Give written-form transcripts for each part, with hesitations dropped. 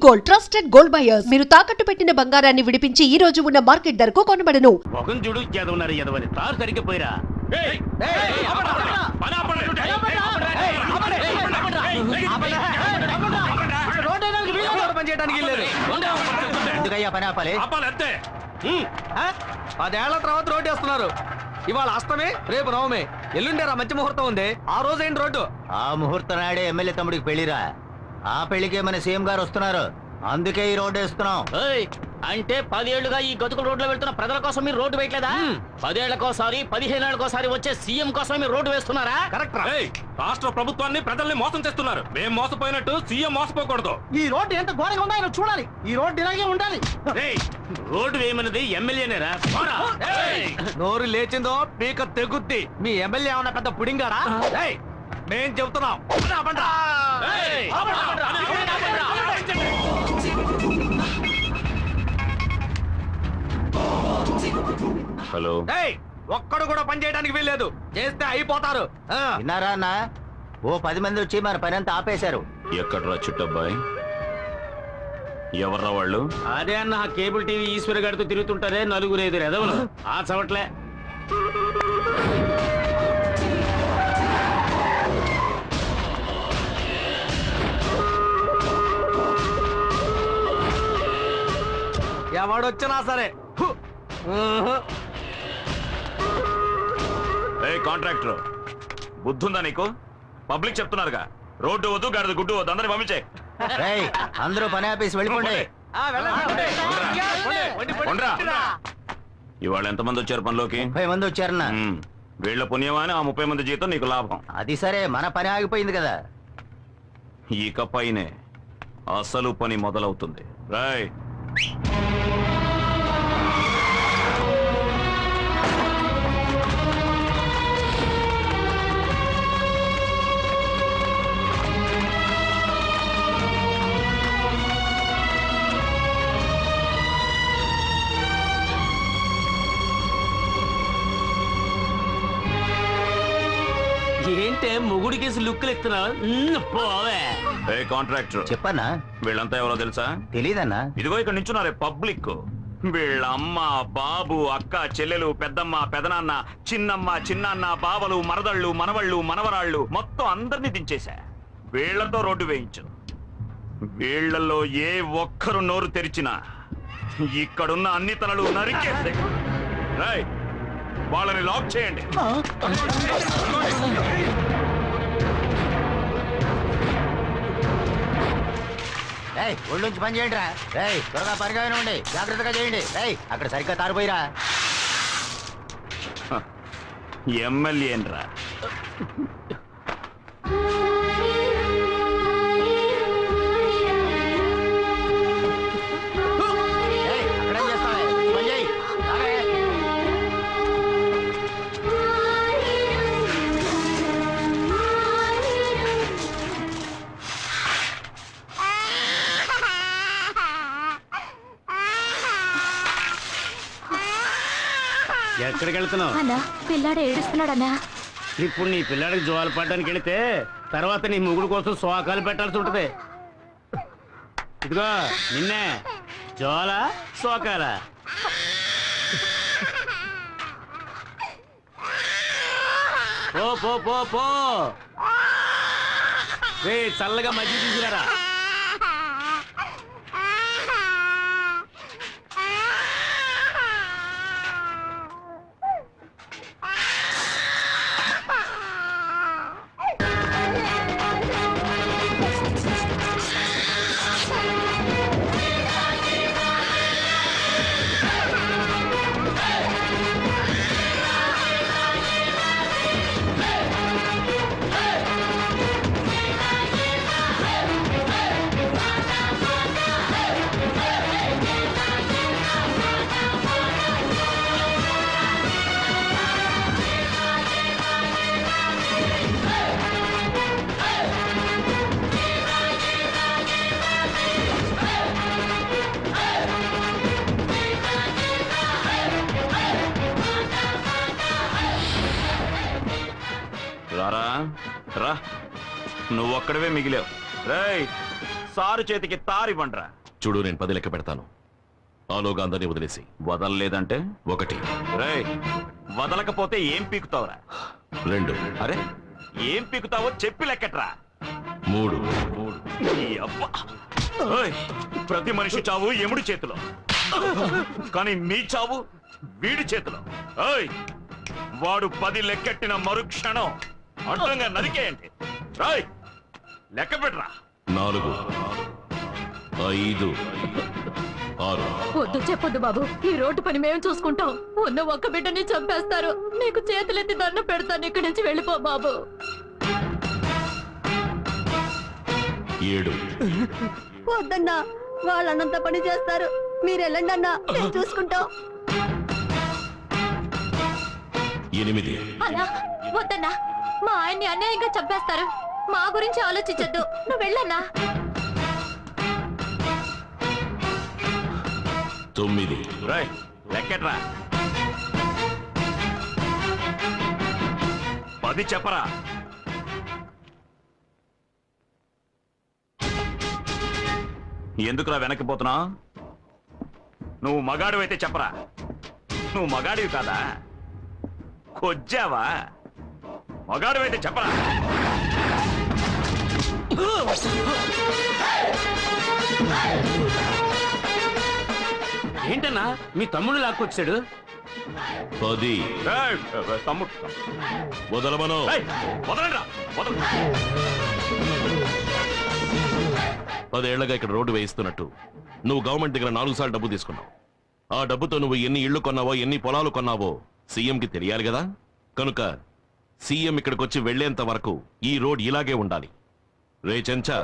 Gold, trusted gold buyers. మీరు తాకట్టు పెట్టిన బంగారాన్ని విడిపించి ఈ రోజు ఉన్న మార్కెట్ ధరకు కొనబడను. మొగం చూడు చేదవున్నారు ఎదవని తారు సరిగ్గా పోయిరా. ఎందుకయ్యా పని ఆపాలి? అంతే. 10 ఏళ్ల తర్వాత రోడ్డు వేస్తున్నారు. ఇవాళ అష్టమి, రేపు నవమి, ఎల్లుండేరా మంచి ముహూర్తం ఉంది. ఆ రోజు ఏంటి రోడ్డు? ఆ ముహూర్తం నాడే ఎమ్మెల్యే తమ్ముడికి పెళ్లిరా. ఆ పెళ్లికే మన సీఎం గారు వస్తున్నారు. అందుకే ఈ రోడ్డు వేస్తున్నాం. అంటే 10 ఏళ్లుగా ఈ గతుకుల రోడ్లో వెళ్తున్న ప్రజల కోసం మీరు రోడ్డు వేయట్లేదా? 10 ఏళ్లకోసారి 15 ఏళ్లకోసారి వచ్చే సీఎం కోసం మీరు రోడ్డు వేస్తున్నారా? కరెక్ట్. రాష్ట్ర ప్రభుత్వాన్ని ప్రజల్ని మోసం చేస్తున్నారు. మేము మోసపోయినట్టు సీఎం మోసపోకూడదు. ఈ రోడ్డు ఎంత ఘోరంగా ఉందో ఆయన చూడాలి. ఈ రోడ్డు ఇలాగే ఉండాలి. రోడ్డు వేయమన్నది ఎమ్మెల్యేనేరా? నోరు లేచిందో పీక తెగుద్ది. మీ ఎమ్మెల్యే ఏమన్నా పెద్ద పుడింగారా? మేం చెబుతున్నాం. హలో, ఒక్కడు కూడా పని చేయడానికి వీల్లేదు. చేస్తే అయిపోతారు. విన్నారా అన్న? ఓ 10 మంది వచ్చి మన పని అంతా ఆపేశారు. ఎక్కడ్రా చుట్టబ్బాయి? ఎవర్రా వాళ్ళు? అదే అన్న కేబుల్ టీవీ ఈశ్వర్ గారితో తిరుగుతుంటారే నలుగురు ఎదురు ఎదవలు. ఆ చవట్లే. ఎవడొచ్చినా సరే. కాంట్రాక్టర్ బుద్ధుందా నీకు? పబ్లిక్ చెప్తున్నారుగా, రోడ్డు వద్దు, గడదు గుడ్డు వద్దు, అందరిని పంపించే. అందరూ పని ఆపేసి వెళ్ళిపోండి. ఇవాళ ఎంతమంది వచ్చారు పనిలోకి? 30 మంది వచ్చారన్న. వీళ్ళ పుణ్యమా అని ఆ 30 మంది జీతం నీకు లాభం. అది సరే, మన పని ఆగిపోయింది కదా. ఇక పైనే అసలు పని మొదలవుతుంది. రాయ్. ఏంటే ముగుడికేసి లుక్కులు ఎత్తున్నావు? పోవే. కాంట్రాక్టర్ చెప్పన్నా? వీళ్ళంతా ఎవరో తెలుసా? తెలీదన్నా. ఇదిగో ఇక్కడ నించున్నారే పబ్లిక్. వీళ్ళ అమ్మ, బాబు, అక్క, చెల్లెలు, పెద్దమ్మ, పెదనాన్న, చిన్నమ్మ, చిన్నాన్న, బావలు, మరదళ్ళు, మనవళ్ళు, మనవరాళ్ళు మొత్తం అందరినీ దించేశా. వీళ్లతో రోడ్డు వేయించు. వీళ్లలో ఏ ఒక్కరు నోరు తెరిచినా ఇక్కడున్న అన్ని తలలు నరికేస్తే వాళ్ళని లాక్ చేయండి. ఒళ్ళుంచి పని చేయండి రా. త్వరగా పరిగానే ఉండి జాగ్రత్తగా చేయండి. అక్కడ సరిగ్గా తారిపోయిరా. ఎమ్మెల్యేనరా? అక్కడేం చేస్తావే? పని చేయి. ఎక్కడికి వెళ్తున్నావు? అన్నా, పిల్లాడు ఏడుస్తున్నాడన్నా. ఇప్పుడు నీ పిల్లాడికి జోలు పడడానికి వెళితే తర్వాత నీ ముగుడు కోసం శోకాలు పెట్టాల్సి ఉంటది. ఇదిగో నిన్నే జోల శోకాల. పో పో పో పో. చల్లగా మజ్జిగ తీసుకురా. రారా రా, నువ్వు ఒక్కడవే మిగిలావు. రేయ్, సారు చేతికి తారివ్వండ్రా. చూడు, నేను 10 లెక్క పెడతాను. ఆలోగా అందరినీ వదిలేసి. వదలలేదంటే 1 రేయ్, వదలకపోతే ఏం పీకుతావురా? 2 అరే, ఏం పీకుతావో చెప్పి లెక్కట్రా. 3 ఈ అబ్బ. ఓయ్, ప్రతి మనిషి చావు ఎముడి చేతిలో, కానీ మీ చావు వీడి చేతిలో. ఓయ్, వాడు 10 లెక్కెట్టిన మరుక్షణం అడ్డంగా నరికేయండి. రాయ్, లెక్క పెట్టరా. 4 5 6 వద్దు, చెప్పొద్దు బాబు. ఈ రోడ్డు పని మేము చూసుకుంటాం. ఉన్న ఒక్క బిడ్డని చంపేస్తారు. నీకు చేతులెత్తి దండం పెడతాను. ఇక్కడి నుంచి వెళ్ళిపో బాబు. 7 వద్దన్నా, వాళ్ళన్నంత పని చేస్తారు. మీరు వెళ్ళండి అన్నా, మేము చూసుకుంటాం. 8 అలా వద్దన్నా, మా ఆయన్ని అన్యాయంగా చంపేస్తారు. మా గురించి ఆలోచించొద్దు. నువ్వు వెళ్ళన్నా. 9 రాయ్, లెక్కట్రా. 10 చెప్పరా. ఎందుకురా వెనక్కిపోతున్నా? నువ్వు మగాడివైతే చెప్పరా. నువ్వు మగాడివి కాదా? కొజ్జావా? మగాడివైతే చెప్పరా. ఏంటన్నా మీ తమ్ముడు లాక్కొచ్చాడు? 10 ఏయ్, తమ్ముడు, వదలమను. ఏయ్, వదలండిరా, వదలండి. 10 ఏళ్లగా ఇక్కడ రోడ్డు వేయిస్తున్నట్టు నువ్వు గవర్నమెంట్ దగ్గర 4 సార్లు డబ్బు తీసుకున్నావు. ఆ డబ్బుతో నువ్వు ఎన్ని ఇళ్లు కొన్నావో, ఎన్ని పొలాలు కొన్నావో సీఎంకి తెలియాలి కదా. కనుక సీఎం ఇక్కడికి వచ్చి వెళ్లేంత వరకు ఈ రోడ్ ఇలాగే ఉండాలి. రే చెంచా,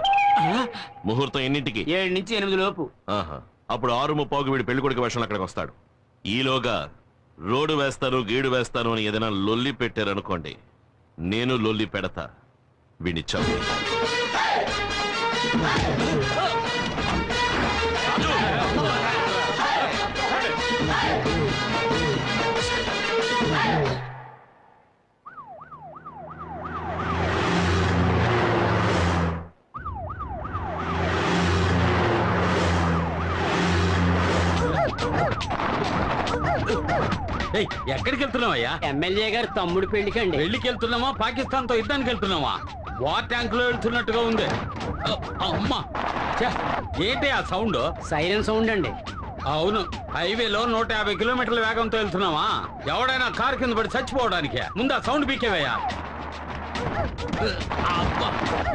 ముహూర్తం ఎన్నింటికి? 7 నుంచి 8 లోపు. ఆహా, అప్పుడు 6:30కి వీడి పెళ్లికొడుకు వేషంలో అక్కడికి వస్తాడు. ఈలోగా రోడ్డు వేస్తాను, గీడు వేస్తాను అని ఏదైనా లొల్లి పెట్టారనుకోండి, నేను లొల్లి పెడతా. వీడిచ్చావు. ఎక్కడికి వెళ్తున్నావయ్యా? ఎమ్మెల్యే గారు తమ్ముడు పెళ్లికండి. పెళ్లికి వెళ్తున్నావా, పాకిస్తాన్ తో యుద్ధానికి వెళ్తున్నావా? వార్ ట్యాంక్ లో వెళ్తున్నట్టుగా ఉంది. అమ్మా, ఛే, ఏంటి ఆ సౌండ్? సైరన్ సౌండ్ అండి. అవును, హైవేలో 150 కిలోమీటర్ల వేగంతో వెళ్తున్నావా? ఎవడైనా కారు కింద పడి చచ్చిపోవడానికి ముందు ఆ సౌండ్ పీకేవయ్యా. అబ్బా,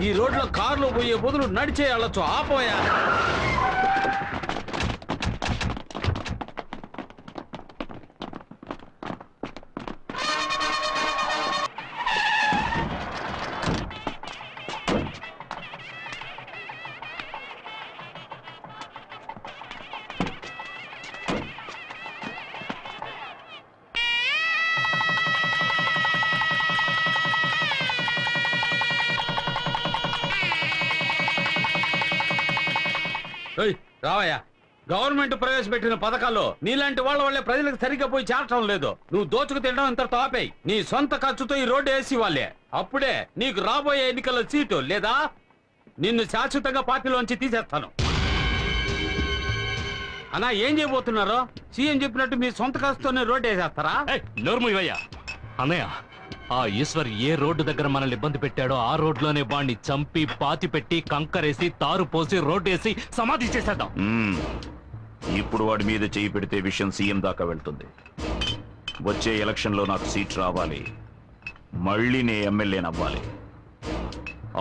ఈ రోడ్లో కారులో పోయే బదులు నడిచే వెళ్ళొచ్చు. ఆపోయా. రావయ్యా. గవర్నమెంట్ ప్రవేశపెట్టిన పథకాల్లో నీలాంటి వాళ్ళ వల్లే ప్రజలకు సరిగ్గా పోయి చేరటం లేదు. నువ్వు దోచుకు తినడం ఇంత తాపేయి. నీ సొంత ఖర్చుతో ఈ రోడ్డు వేసి వాళ్ళే. అప్పుడే నీకు రాబోయే ఎన్నికల్లో సీటు, లేదా నిన్ను శాశ్వతంగా పార్టీలోంచి తీసేస్తాను. అన్నా, ఏం చేయబోతున్నారో? సీఎం చెప్పినట్టు మీ సొంత ఖర్చుతోనే రోడ్డు వేసేస్తారా? నోర్ముయ్యా అన్నయ్య, ఆ ఈశ్వర్ ఏ రోడ్డు దగ్గర మనల్ని ఇబ్బంది పెట్టాడో ఆ రోడ్లోనే వాడిని చంపి, పాతి పెట్టి, కంకరేసి, తారు పోసి, రోడ్డు వేసి సమాధి చేసేద్దాం. ఇప్పుడు వాడి మీద చేయి పెడితే విషయం సీఎం దాకా వెళ్తుంది. వచ్చే ఎలక్షన్లో నాకు సీట్ రావాలి, మళ్ళీ నే ఎమ్మెల్యేనవ్వాలి.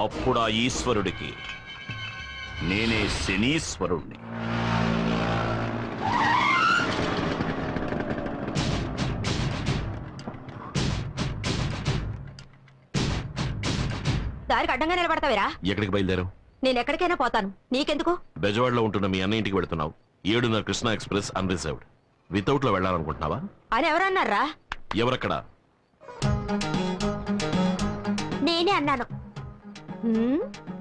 అప్పుడు ఆ ఈశ్వరుడికి నేనే శనీశ్వరుణ్ణి. దారికి అడ్డంగా నిలబడతావేరా? ఎక్కడికి బయలుదేరావు? నేను ఎక్కడికైనా పోతాను, నీకెందుకు? బెజవాడలో ఉంటున్న మీ అన్న ఇంటికి వెళుతున్నావు. 7:30 కృష్ణా ఎక్స్ప్రెస్ అన్రిజర్వ్డ్. వితౌట్ లో వెళ్ళాలనుకుంటున్నావా? అని ఎవరన్నారా? ఎవరక్కడ? నేనే అన్నాను.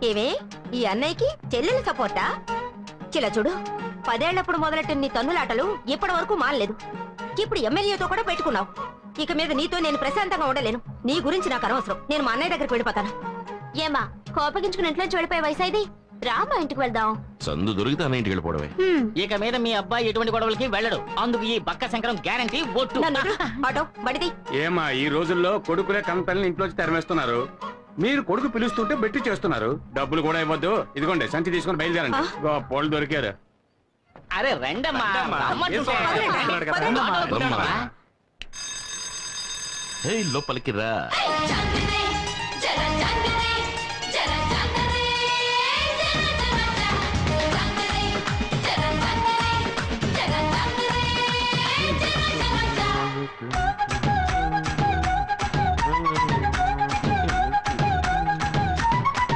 ఏమే, ఈ అన్నయ్యకి చెల్లెలు సపోర్టా? చిలా చూడు, 10 ఏళ్లప్పుడు మొదలెట్టిన నీ తన్నులాటలు ఇప్పటి వరకు మానలేదు. ఇప్పుడు ఎమ్మెల్యేతో కూడా పెట్టుకున్నావు. ఇక మీద నీతో నేను ప్రశాంతంగా ఉండలేను. నీ గురించి నాకు అనవసరం. నేను మా అన్నయ్య దగ్గరికి వెళ్ళిపోతాను. ఏమా, కోపగించుకుని ఇంట్లోంచి వెళ్ళిపోయే వయసు ఇది? రా మా ఇంటికి వెళ్దాం. సందు దొరికితే అన్న ఇంటికి వెళ్ళిపోవడమే. ఇక మీద మీ అబ్బాయి ఎటువంటి గొడవలకి వెళ్ళడు. అందుకు ఈ బక్క శంకరం గ్యారంటీ ఒట్టు. నన్ను వదిలు. ఆటో బడిది. ఏమా ఈ రోజుల్లో కొడుకులే కంపెనీని ఇంట్లోంచి తరిమేస్తున్నారు. మీరు కొడుకు పిలుస్తుంటే బెట్టి చేస్తున్నారు. డబ్బులు కూడా ఇవ్వద్దు. ఇదిగోండి సంచి తీసుకొని బయలుదేరండి. పోలు దొరికారు. అరే రండమ్మా. రమ్మంటుంటే. రమ్మా. ఏయ్, లోపలికి రా.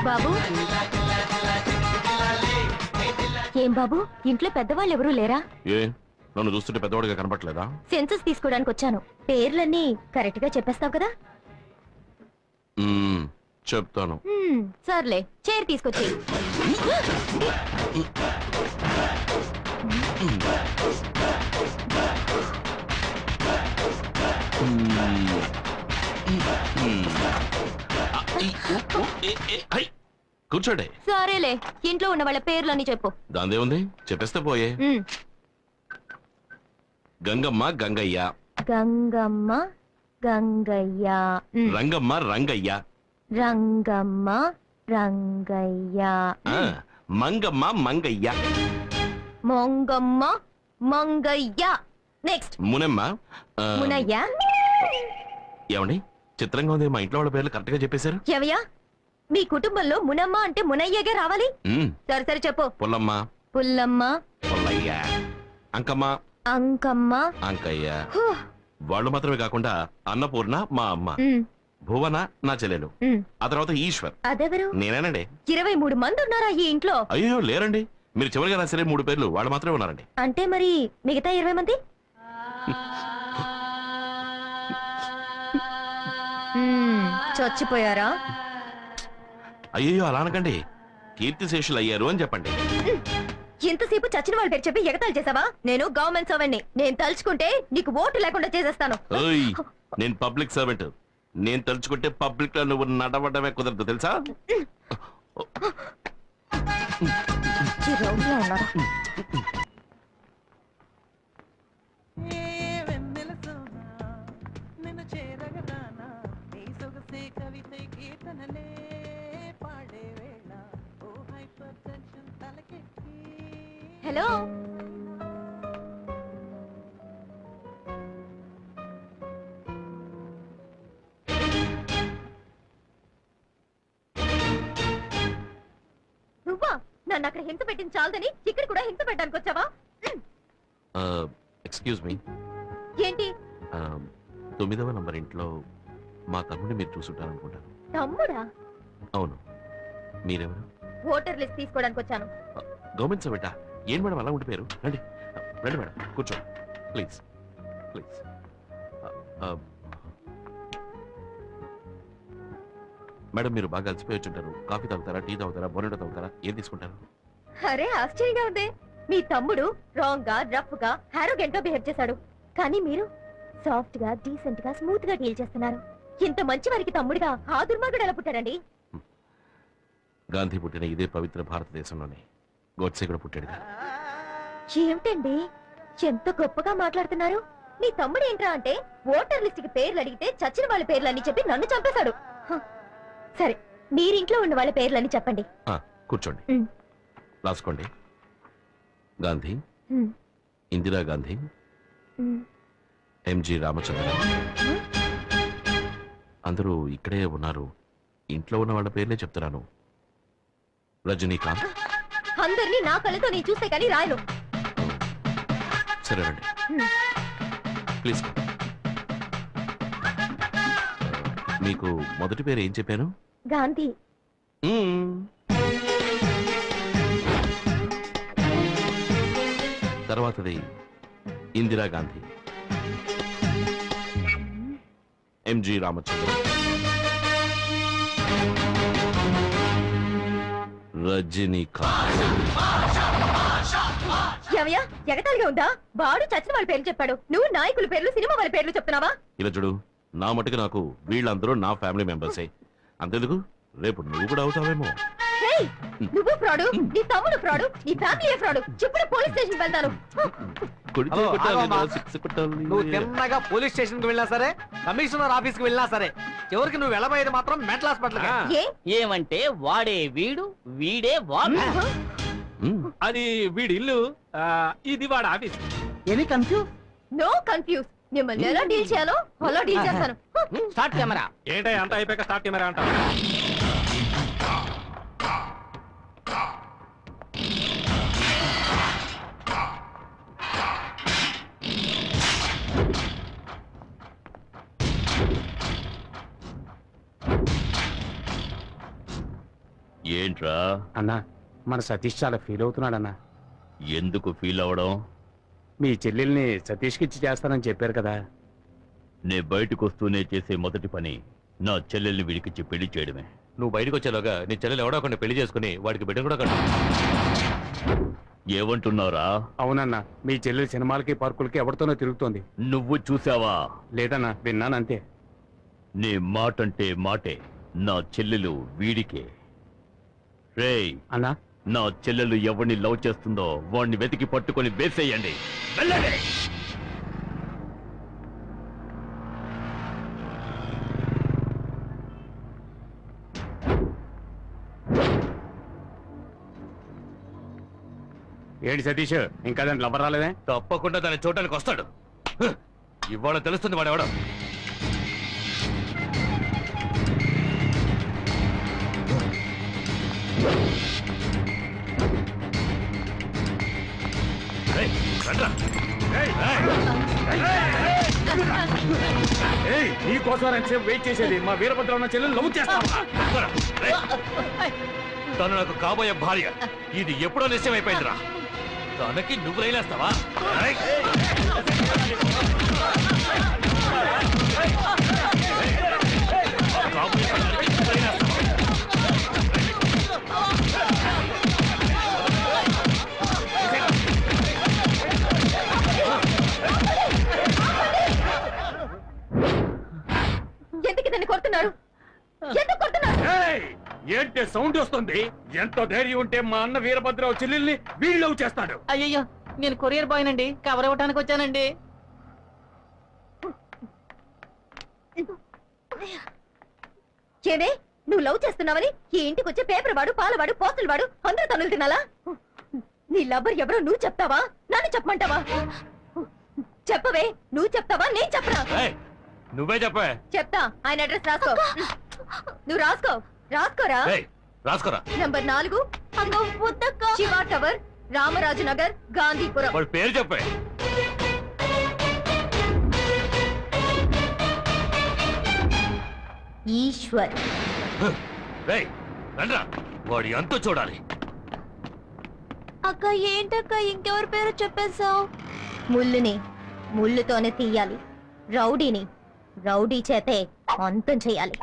బాబు, ఏం బాబు, ఇంట్లో పెద్దవాళ్ళు ఎవరూ లేరా? ఏ నన్ను చూస్తుంటే పెద్దవాడిగా కనపట్లేదా? సెన్సస్ తీసుకోవడానికి వచ్చాను. పేర్లన్నీ కరెక్ట్ గా చెప్పేస్తావు కదా? చెప్తాను. సర్లే, చైర్ తీసుకొచ్చి. కూర్చోండి. సరేలే, ఇంట్లో ఉన్న వాళ్ళ పేర్లన్నీ చెప్పు. దాందే ఉంది, చెప్పేస్తే పోయే. గంగమ్మ గంగయ్య. గంగమ్మ గంగయ్య. రంగమ్మ రంగయ్య. రంగమ్మ రంగయ్య. మంగమ్మ మంగయ్య. మొంగమ్మ మంగయ్య. నెక్స్ట్ మునమ్మ. మునయ్య. ఏమండి, చిత్రంగా ఉంది. మా ఇంట్లో వాళ్ళ పేర్లు కరెక్ట్ గా చెప్పేశారు. ఎవయ్యా, మీ కుటుంబంలో మునమ్మ అంటే మునయ్యగా రావాలి. సరే సరే చెప్పు. పుల్లమ్మ. పుల్లమ్మ. పుల్లయ్య. అంకమ్మ. అంకమ్మ. అంకయ్య. వాళ్ళు మాత్రమే కాకుండా అన్నపూర్ణ మా అమ్మ, భువన నా చెల్లెలు, ఆ తర్వాత ఈశ్వర్. అదెవరు? నేనేనండి. 23 మంది ఉన్నారా ఈ ఇంట్లో? అయ్యో లేరండి, మీరు చివరిగా రాసరే 3 పేర్లు వాళ్ళు మాత్రమే ఉన్నారండి. అంటే మరి మిగతా 20 మంది? చచ్చిపోయారా? అయ్యో అలా అనకండి, కీర్తిశేషులు అయ్యారు అని చెప్పండి. ఇంతసేపు చచ్చిన వాళ్ళ పేరు చెప్పి ఎగతాళి చేసావా? నేను గవర్నమెంట్ సర్వెంట్ ని. నేను తలుచుకుంటే నీకు ఓటు లేకుండా చేసేస్తాను. నేను పబ్లిక్ సర్వెంట్. నేను తలుచుకుంటే పబ్లిక్ లో నువ్వు నడవడమే కుదరదు తెలుసా? హలో, నువ్వా? నన్ను అక్కడ హింస పెట్టింది చాలదని ఇక్కడ కూడా హింస పెట్టడానికి వచ్చావా? Excuse me. ఏంటి? 9వ నంబర్ ఇంట్లో మా తమ్ముడిని మీరు చూసుంటారనుకుంటాను. తమ్ముడా? అవును. మీరెవరు? ఓటర్ లిస్ట్ తీసుకోవడానికి వచ్చాను. గవర్నమెంట్ సర్వెంటా? ఏం మేడం అలా ఉండిపోయారు? రండి రండి మేడం, కూర్చోండి ప్లీజ్ ప్లీజ్. మేడం మీరు బాగా అలసిపోయి వచ్చుంటారు. కాఫీ తాగుతారా, టీ తాగుతారా, బోనెటో తాగుతారా, ఏం తీసుకుంటారు? అరే ఆశ్చర్యంగా ఉంది. మీ తమ్ముడు రాంగ్ గా, రఫ్ గా, హారోగెంట్ గా బిహేవ్ చేశాడు. కానీ మీరు సాఫ్ట్ గా, డీసెంట్ గా, స్మూత్ గా డీల్ చేస్తున్నారు. ఇంత మంచి వారికి తమ్ముడిగా ఆ దుర్మార్గుడు ఎలా పుట్టాడండి? గాంధీ పుట్టిన ఇదే పవిత్ర భారతదేశంలోనే గోడ్సే కూడా పుట్టాడు. ఏమిటండి ఎంత గొప్పగా మాట్లాడుతున్నారు? మీ తమ్ముడు ఏంట్రా అంటే ఓటర్ లిస్ట్ కి పేర్లు అడిగితే చచ్చిన వాళ్ళ పేర్లని చెప్పి నన్ను చంపేశాడు. సరే, మీరింట్లో ఉన్న వాళ్ళ పేర్లని చెప్పండి. కూర్చోండి, రాసుకోండి. గాంధీ, ఇందిరాగాంధీ, ఎంజి రామచంద్ర. అందరూ ఇక్కడే ఉన్నారు. ఇంట్లో ఉన్న వాళ్ళ పేర్లే చెప్తున్నాను. రజనీకాంత్. అందరినీ నా కళ్ళతో నేను చూస్తే కానీ రాయను. సరే రండి ప్లీజ్. మీకు మొదటి పేరు ఏం చెప్పాను? గాంధీ. తర్వాతది ఇందిరాగాంధీ, ఎంజి రామచంద్ర, రజనీకాంత్. ఏమయ్యా, ఎగతాళిగా ఉందా? వాడు చచ్చిన వాళ్ళ పేర్లు చెప్పాడు, నువ్వు నాయకుల పేర్లు, సినిమా వాళ్ళ పేర్లు చెప్తున్నావా? ఇలా చూడు, నా మటుకు నాకు వీళ్ళందరూ నా ఫ్యామిలీ మెంబర్సే. అంతెందుకు, రేపు నువ్వు కూడా అవుతావేమో. ఏయ్, నువ్వు ఫ్రాడు, నీ తమ్ముడు ఫ్రాడు, నీ ఫ్యామిలీ ఫ్రాడు. ఇప్పుడు పోలీస్ స్టేషన్ వెళ్తాను. హలో, ఆగమ్మా. నువ్వు తిన్నగా పోలీస్ స్టేషన్ కి వెళ్ళినా సరే, కమిషనర్ ఆఫీస్ కి వెళ్ళినా సరే, చివరికి నువ్వు వెళ్ళబోయేది మాత్రం మెంటల్ హాస్పిటల్. ఏ ఏమంటే వాడే వీడు, వీడే వాడు. అది వీడి ఇల్లు, ఇది వాడు office. Any confuse? No confuse. మిమ్మల్ని ఎలా డీల్ చేయాలో అలా డీల్ చేస్తాను. Start camera. ఏంటో అంత అయిపోయాక స్టార్ట్ కెమెరా అంట. ఏంట్రా? అన్నా, మన సతీష్ చాలా ఫీల్ అవుతున్నాడన్నా. ఎందుకు ఫీల్ అవడం? మీ చెల్లెల్ని సతీష్కి ఇచ్చి చేస్తానని చెప్పారు కదా. నే బయటకు వస్తూనే చేసే మొదటి పని నా చెల్లెల్ని వీడికిచ్చి పెళ్లి చేయడమే. నువ్వు బయటకు వచ్చేలోగా నీ చెల్లెలు ఎవడో ఒకరిని పెళ్లి చేసుకుని వాడికి బిడ్డ కూడా కట్టు. ఏమంటున్నారా? అవునన్నా, మీ చెల్లెలు సినిమాలకి పార్కులకి ఎవరితోనో తిరుగుతోంది. నువ్వు చూసావా? లేదన్నా, విన్నానంతే. నీ మాటంటే మాటే. నా చెల్లెలు వీడికే. రేయ్, అన్నా, నా చెల్లెలు ఎవరిని లవ్ చేస్తుందో వాడిని వెతికి పట్టుకొని వేసేయండి. వెళ్ళండి. ఏంటి సతీష్, ఇంకా దాని లవర్ రాలేదే? తప్పకుండా దాన్ని చూడటానికి వస్తాడు. ఇవాళ తెలుస్తుంది వాడు ఎవడో. నీకోసం ఎంతసేపు వెయిట్ చేసేది? మా వీరభద్ర ఉన్న చెల్లెలు లవ్ చేస్తావా? తను నాకు కాబోయే భార్య. ఇది ఎప్పుడో నిశ్చయం అయిపోయిందిరా. తనకి నువ్వు రైలేస్తావా? ఎందుకు ఇతన్ని కొడుతున్నారు? ఎందుకు కొడుతున్నారు? ఏంటి సౌండ్ వస్తుంది? ఎంత ధైర్యం ఉంటే మా అన్న వీరభద్రరావు చెల్లెల్ని వీళ్ళు లవ్ చేస్తాడు? అయ్యయ్యో, నేను కొరియర్ బాయ్ నండి, కవర్ ఇవ్వడానికి వచ్చానండి. ఏమే, నువ్వు లవ్ చేస్తున్నావని ఈ ఇంటికి వచ్చే పేపర్ వాడు, పాలవాడు, పోస్టులు వాడు అందరూ తనులు తినాలా? నీ లవ్వర్ ఎవరో నువ్వు చెప్తావా, నన్ను చెప్పమంటావా? చెప్పవే, నువ్వు చెప్తావా, నేను చెప్పనా? నువ్వే చెప్పే. చెప్తా. ఆయన అడ్రస్ రాసుకో. నువ్వు రాసుకో. రాసుకోరా. రాసుకోరా. Number 4, Shiva tower, Ramaraju Nagar, Gandhipuram. వాడి పేరు చెప్పే. ఈశ్వర్. రండ్రా, వాడి అంతా చూడాలి. అక్క, ఏంటక్క ఇంకెవరి పేరు చెప్పేశావు? ముళ్ళుని ముళ్ళుతోనే తీయాలి, రౌడీని రౌడీ చేతే అంతం చేయాలి.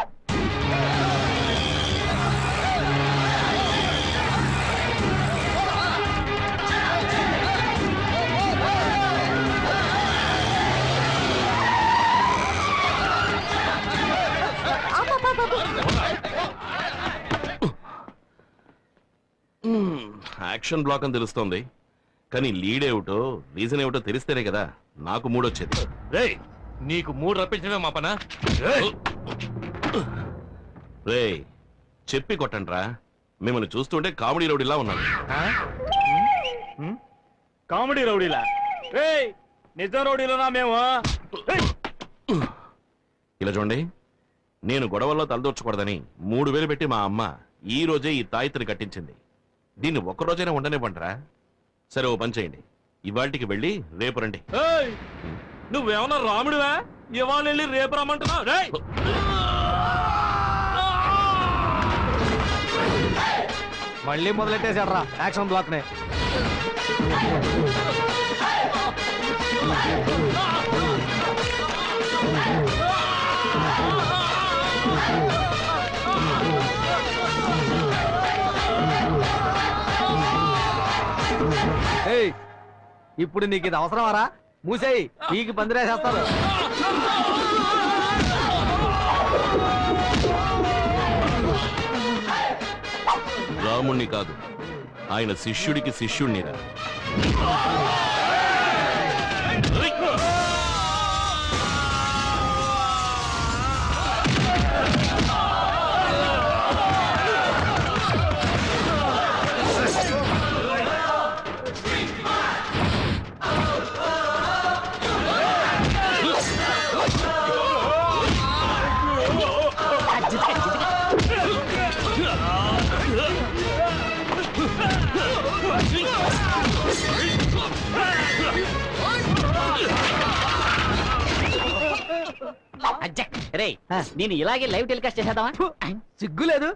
యాక్షన్ బ్లాక్ అని తెలుస్తోంది, కానీ లీడ్ ఏమిటో రీజన్ ఏమిటో తెలిస్తేనే కదా నాకు మూడొచ్చేది. రేయ్, నీకు మూడు రప్పించడమే మా పనా? రేయ్, చెప్పి కొట్టండ్రా. మిమ్మల్ని చూస్తుంటే కామెడీ రౌడీలా ఉన్నాను. కామెడీ రౌడీలా? నిజం రౌడీలోనా మేము? ఇలా చూడండి, నేను గొడవల్లో తలదూర్చకూడదని 3000 పెట్టి మా అమ్మ ఈ రోజే ఈ తాయితని కట్టించింది. దీన్ని ఒక్కరోజైనా ఉండనివ్వంటరా? సరే, ఓ పని చేయండి, ఇవాళకి వెళ్ళి రేపు రండి. నువ్వేమన్నా రాముడివా? ఇవాళ వెళ్ళి రేపు రమ్మంటున్నావు? మళ్ళీ మొదలెట్టేశాడ్రా యాక్షన్ బ్లాక్ నే. ఇప్పుడు నీకు ఇది అవసరమారా? మూసేయి, నీకు పందిరేసేస్తారు. రాముణ్ణి కాదు, ఆయన శిష్యుడికి శిష్యుణ్ణిరా. రే నేను ఇలాగే లైవ్ టెలికాస్ట్ చేసేద్దామా? సిగ్గులేదు.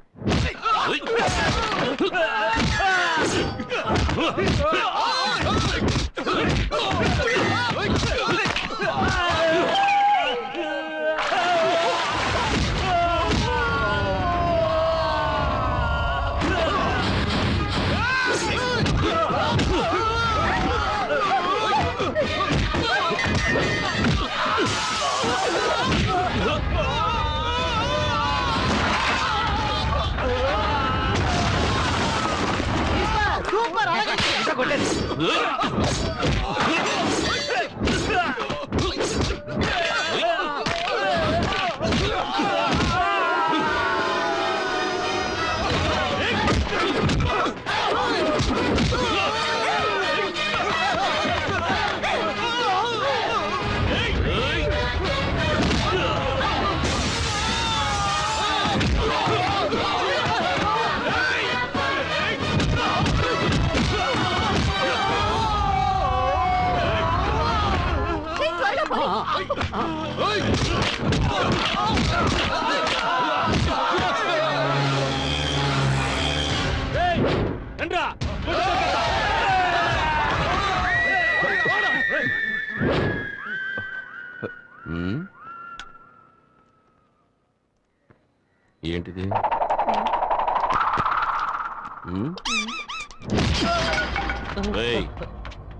ఏంటిది?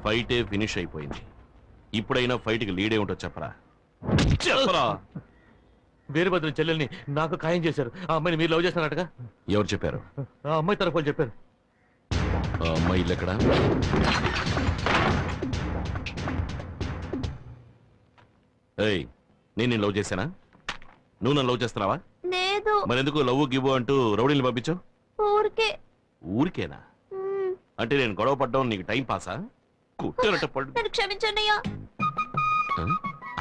ఫైటే ఫినిష్ అయిపోయింది. ఇప్పుడైనా ఫైట్ కి లీడ్ ఏమిటో చెప్పరా. చెప్పరా. వీరభద్రం చెల్లెల్ని నాకు ఖాయం చేశారు. ఆ అమ్మాయిని మీరు లవ్ చేస్తున్నారటగా? ఎవరు చెప్పారు? ఆ అమ్మాయి తరఫు వాళ్ళు చెప్పారు. ఆ అమ్మాయి ఇల్లు ఎక్కడా? ఏయ్, నేను లవ్ చేశానా? నువ్వు నన్ను లవ్ చేస్తున్నావా? లేదు. మరెందుకు లవ్ గివ్వు అంటూ రౌడీని పంపించావు? ఊరికే. ఊరికేనా? అంటే నేను గొడవ పడ్డం నీకు టైం పాసా? కుట్టేనట్టు పడ్డు. నన్ను క్షమించన్నయ్యా.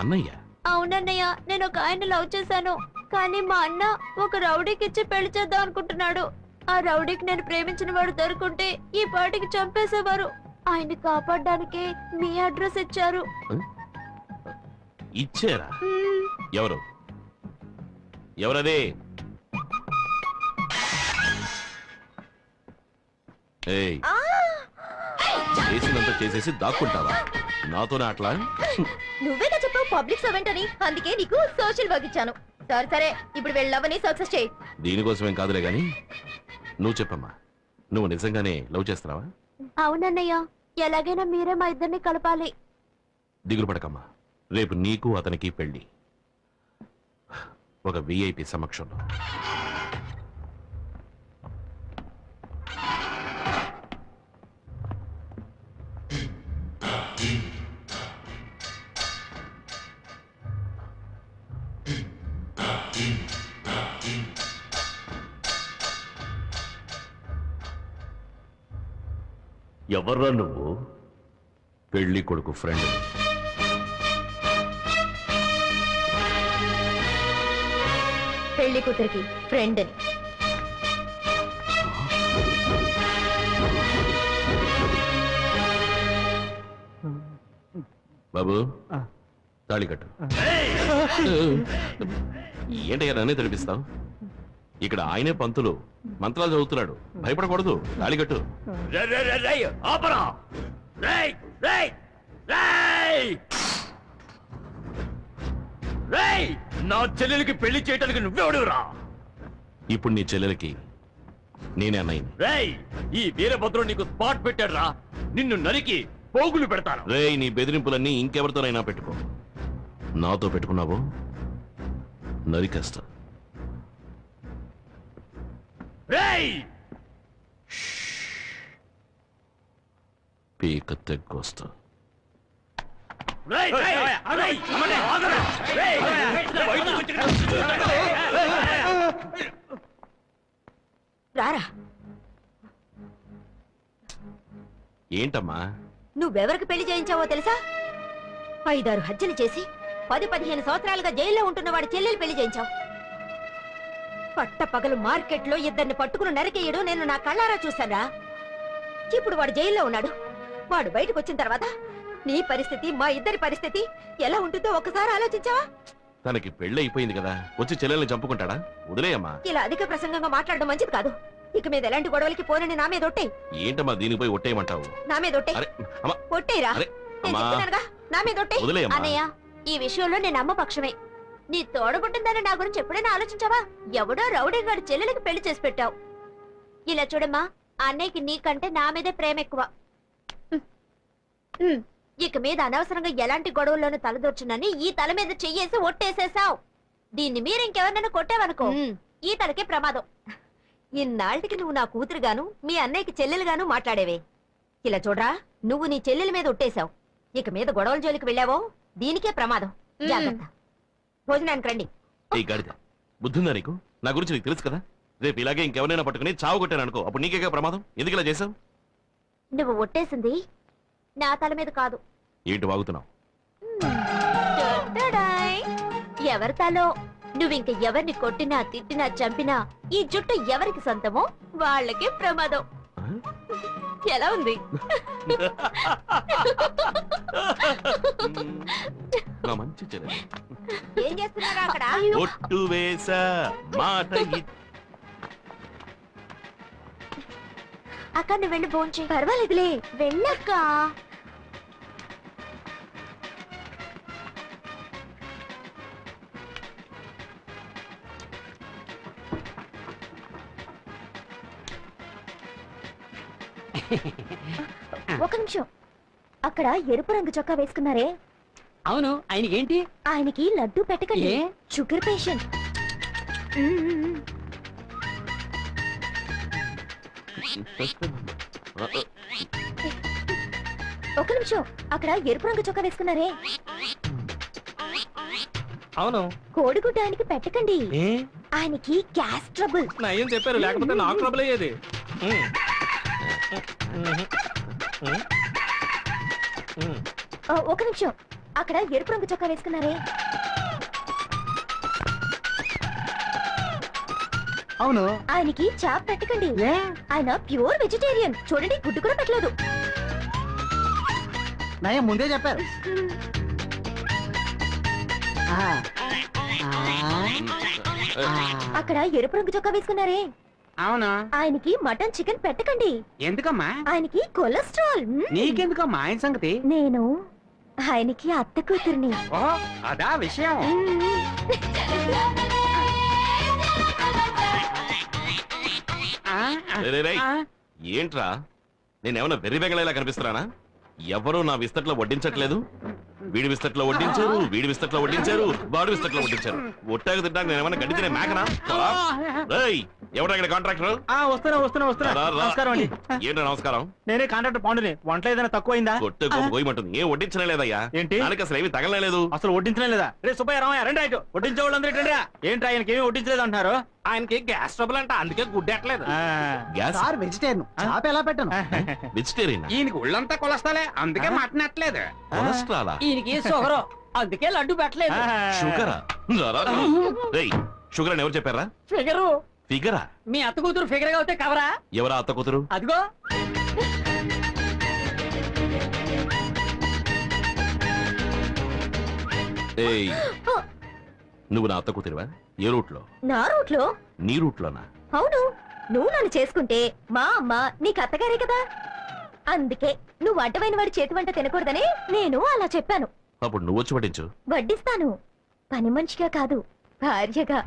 అన్నయ్య? అవునన్నయ్య, నేను ఒక ఆయన లవ్ చేశాను. కానీ మా అన్న ఒక రౌడీకి ఇచ్చి పెళ్లి చేద్దాం అనుకుంటున్నాడు. ఆ రౌడీకి నేను ప్రేమించిన వాడు దొరుకుంటే ఈ పాటికి చంపేసేవారు. ఆయన్ని కాపాడడానికి మీ అడ్రస్ ఇచ్చారు. ఇచ్చారా? ఎవరు? ఎవరదే? ఏయ్, చేసినంత చేసేసి దాక్కుంటావా? నాతోనే అట్లా? నువ్వేగా చెప్పావు పబ్లిక్ సర్వెంట్ అని, అందుకే నీకు సోషల్ వర్క్ ఇచ్చాను. సరే సరే, ఇప్పుడు వెళ్ళవని సక్సెస్ చేయి. దీనికోసమేం కాదులే గాని నువ్వు చెప్పమ్మా, నువ్వు నిజంగానే లవ్ చేస్తున్నావా? అవునన్నయ్య, ఎలాగైనా మీరే మా ఇద్దరిని కలపాలి. దిగులు పడకమ్మా, రేపు నీకు అతనికి పెళ్లి, ఒక విఐపి సమక్షంలో. ఎవర్రా నువ్వు? పెళ్లి కొడుకు ఫ్రెండ్. పెళ్లి కూతురికి ఫ్రెండ్ అని. బాబు, తాళి కట్టు. ఏంటయ్యా నన్నే తెలిపిస్తావు? ఇక్కడ ఆయనే పంతులు, మంత్రాలు చదువుతున్నాడు. భయపడకూడదు, తాళి కట్టు. నా చెల్లెలికి పెళ్లి చేయడానికి నువ్వెవడురా? ఇప్పుడు నీ చెల్లెలకి నేనే అన్నయ్యని. రేయ్, ఈ వీరభద్రుడు నీకు స్పాట్ పెట్టాడు రా. నిన్ను నరికి పోగులు పెడతాను. రేయ్, నీ బెదిరింపులన్నీ ఇంకెవరితోనైనా పెట్టుకో, నాతో పెట్టుకున్నావో నరికేస్తా. రేయ్, పీక తెగ్గొస్తా. రారా, ఏంటమ్మా? నువ్వెవరికి పెళ్లి చేయించావో తెలుసా? 5-6 హత్యలు చేసి 10-15 సంవత్సరాలుగా జైల్లో ఉంటున్న వాడి చెల్లెలు పెళ్లి చేయించావు. పట్టపగలు మార్కెట్లో ఇద్దరిని పట్టుకుని నరికేయడం నేను నా కళ్ళారా చూశానా? ఇప్పుడు వాడు జైల్లో ఉన్నాడు. వాడు బయటకు వచ్చిన తర్వాత నీ పరిస్థితి, మా ఇద్దరి పరిస్థితి ఎలా ఉంటుందో ఒకసారి ఆలోచించావా? తనకి పెళ్లి అయిపోయింది కదా, వచ్చి చెల్లెల్ని చంపుకుంటాడా? వదిలేయమ్మా. ఇలా అధిక ప్రసంగంగా మాట్లాడడం మంచిది కాదు. ఇక మీద ఎలాంటి గొడవలకి పోనని నా మీద ఒట్టేయ్. ఏంటమ్మా దీనికి పోయి ఒట్టేయమంటావు? నా మీద ఒట్టేయ్. అరే అమ్మా, ఒట్టేయరా, అరే నేను అమ్మా, చెప్తున్నానుగా, నా మీద ఒట్టేయ్. వదిలేయమ్మా. అన్నయ్య, ఈ విషయంలో నేను అమ్మ పక్షమే. నీ తోడబుట్టిందని నా గురించి ఎప్పుడైనా ఆలోచించావా? ఎవడో రౌడీ గారి చెల్లెలకి పెళ్లి చేసి పెట్టావు. ఇలా చూడమ్మా, అన్నయ్యకి నీకంటే నా మీదే ప్రేమ ఎక్కువ. ఇక మీద అనవసరంగా ఎలాంటి గొడవల్లోనూ తలదొచ్చునని ఈ తల మీద చెయ్యేసి ఒట్టేసేసావు. దీన్ని మీరు ఇంకెవరినైనా కొట్టావనుకో, ఈ తలకే ప్రమాదం. ఇన్నాళ్ళకి నువ్వు నా కూతురుగాను, మీ అన్నయ్యకి చెల్లెలుగాను మాట్లాడేవే. ఇలా చూడరా, నువ్వు నీ చెల్లెల మీద ఒట్టేశావు. ఇక మీద గొడవల జోలికి వెళ్ళావో దీనికే ప్రమాదం. జాగ్రత్త. భోజనానికి రండి. ఈ గాడిద బుద్ధుందా నీకు? నా గురించి నీకు తెలుసు కదా. రేపు ఇలాగే ఇంకెవరైనా పట్టుకుని చావు కొట్టాను అనుకో, అప్పుడు నీకేగా ప్రమాదం. ఎందుకు ఇలా చేసావు? నువ్వు ఒట్టేసింది నా తల మీద కాదు. ఏంటి వాగుతున్నావు? టడడాయ్. ఎవరి తలో నువ్వింక ఎవరిని కొట్టినా, తిట్టినా, చంపినా ఈ జుట్టు ఎవరికి సొంతమో వాళ్ళకే ప్రమాదం. ఆ? ఎలా ఉంది? నా మంచి చెల్లెలు. ఏం చేస్తున్నారా అక్కడ? ఒట్టు వేసా మాట అక్క, నువ్వు వెళ్ళి భోంచే. పర్వాలేదులే, వెళ్ళక్క. ఒక నిమిషం. అక్కడ ఎరుపు రంగు చొక్కా వేసుకున్నారే, అవును, ఆయనకి ఏంటి? ఆయనకి లడ్డు పెట్టకండి. Sugar patient. ఒక నిమిషం. అక్కడ ఎరుపు రంగు చొక్కా వేసుకున్నారే, అవును, కోడిగుడ్డ ఆయనకి పెట్టకండి. ఆయనకి గ్యాస్ ట్రబుల్. ఏం చెప్పారు, లేకపోతే నాకు ట్రబుల్ అయ్యేది. ఒక నిమిషం. అక్కడ ఎరుపు రంగు చొక్కా వేసుకున్నారే, అవును, ఆయనకి చాప్ పెట్టకండి. ఆయన ప్యూర్ వెజిటేరియన్. చూడండి, గుడ్డు కూడా పెట్టలేదు. నయం ముందే చెప్పారు. అక్కడ ఎరుపు రంగు చొక్కా వేసుకున్నారే, అవును, ఆయనకి మటన్ చికెన్ పెట్టకండి. ఎందుకమ్మా? ఆయనకి కొలెస్ట్రాల్. నీకెందుకమ్మా ఆయన సంగతి? నేను ఆయనకి అత్త కూతుర్ని. ఓహో, అదా విషయం. రేయ్, రేయ్, ఏంట్రా నేనేమన్నా వెర్రి బెంగళేలా కనిపిస్తున్నానా? ఎవరూ నా విస్తట్లో వడ్డించట్లేదు. వీడి విస్తట్లో వడ్డించారు, వీడి విస్తట్లో వడ్డించారు, వాడు విస్తట్లో వడ్డించారు. ఒట్టాకు తింటాక నేను ఏమన్నా గడ్డి తినే మేకనా? ఎవడా ఇక్కడ కాంట్రాక్టర్? వస్తున్నా. నమస్కారం అండి. ఏంటో నమస్కారం. నేనే కాంట్రాక్టర్ పాండుని. వంట ఏదైనా తక్కువైందా? కొట్టే గోయమంటుంది. ఏం వడ్డించనే లేదయ్యా. ఏంటి? దానికి అసలు ఏమి తగలలేదు. అసలు వడ్డించడం లేదా? రే సుబ్బయ్య, రామయ్య, రండి. రైట్, వడ్డించే వాళ్ళందరూ రండి. ఏంటి ఆయనకి ఏమి వడ్డించలేదు అంటున్నారు? ఆయనకి గ్యాస్ ట్రబుల్ అంట, అందుకే గుడ్డెట్లేదు. గ్యాస్ వెజిటేరియన్ చాప ఎలా పెట్టను? వెజిటేరియన్ ఈయనకి ఒళ్ళంతా కొలస్తాలే, అందుకే మటన్ ఎట్లేదు. కొలెస్ట్రాలా? ఈయనకి షుగర్, అందుకే లడ్డు పెట్టలేదు. షుగరా? రేయ్, షుగర్ అని ఎవరు చెప్పారా? ఫిగరు. ఫిగరా? మీ అత్త కూతురు ఫిగర్ గా అవుతే కవరా? ఎవరా అత్త కూతురు? అదిగో. ఏయ్, నువ్వు నా అత్త కూతురువా? ఏ రూట్ లో? నా రూట్లో. నీ రూట్ లోనా? అవును, నువ్వు నన్ను చేసుకుంటే మా అమ్మ నీకు అత్తగారే కదా. అందుకే నువ్వు అడ్డమైన వాడి చేతి వంట తినకూడదని నేను అలా చెప్పాను. అప్పుడు నువ్వు వచ్చి పట్టించు. వడ్డిస్తాను, పని మనిషిగా కాదు, భార్యగా.